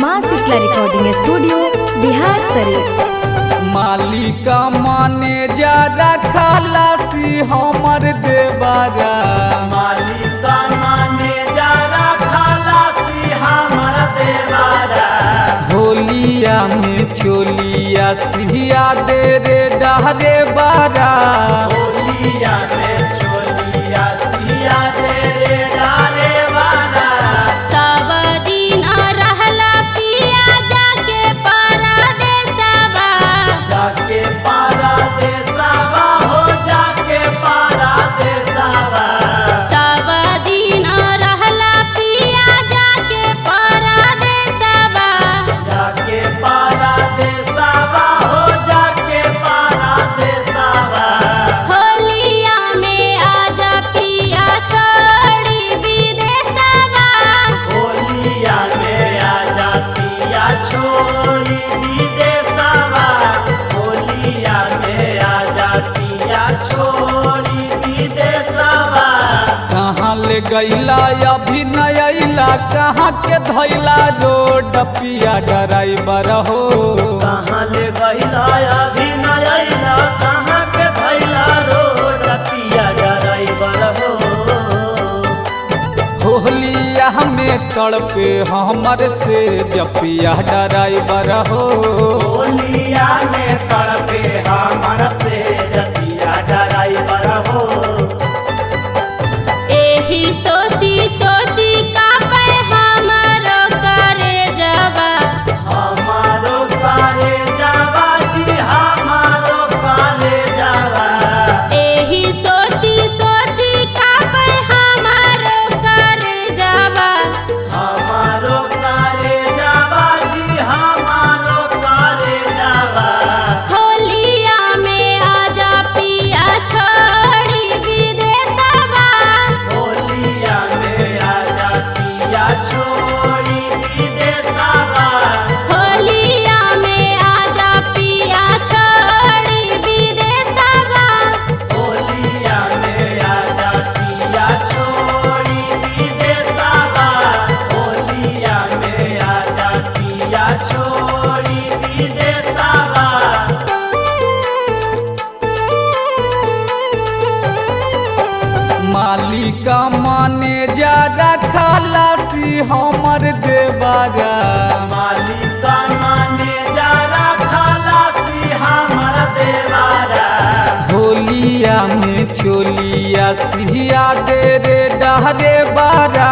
माँ Shitala recording studio Bihar Sharif. मालिक माने ज्यादा खलासी हमर देवरा, मालिक माने ज्यादा खलासी हमर देवरा। होलिया में चोलिया सिया दे रे डहरे बारा, होलिया में चोलिया सिया दे रे डारे वाला। सब दिन रहला पिया जाके परदेसवा, जाके परदेसवा हो जाके परदेसवा। सब दिन रहला पिया जाके परदेसवा। जाके परदेसवा हो जाके परदेसवा। होलिया में आजा पिया छोड़ी विदेशवा। होलिया में आजा पिया छोड़ी विदेशवा। होलिया में आजा पिया छोड़ी विदेशवा। कहाँ ले गईला अभी न अइला, कहाँ के धैला रोड पिया ड्राइवर हो। कहाँ ले गईला अभी न अइला, कहाँ के धैला रोड पिया ड्राइवर हो। होलिया में तड़पे हमर से जपिया ड्राइवर हो। होलिया में तड़पे हमर से जतिया ड्राइवर हो। एही सोची सोची कापे हमरो करेजवा। हमारो काले जावा जी हमारो काले जावा। एही सोची सोची कापे हमरो करेजवा। हमारो काले जावा जी हमारो काले जावा। होलिया में आजा पिया छोड़ी विदेशवा। होलिया में आजा पिया छोड़ी विदेशवा। होलिया में आजा पिया छोड़ी विदेशवा। होलिया में आजा पिया छोड़ी विदेशवा। होलिया में आजा पिया छोड़ी विदेशवा। मालिक माने ज्यादा खलासी हमर देवरा, मालिक माने ज्यादा खलासी हमर देवरा। होलिया में चोलिया सिया दे रे डहरे बारा,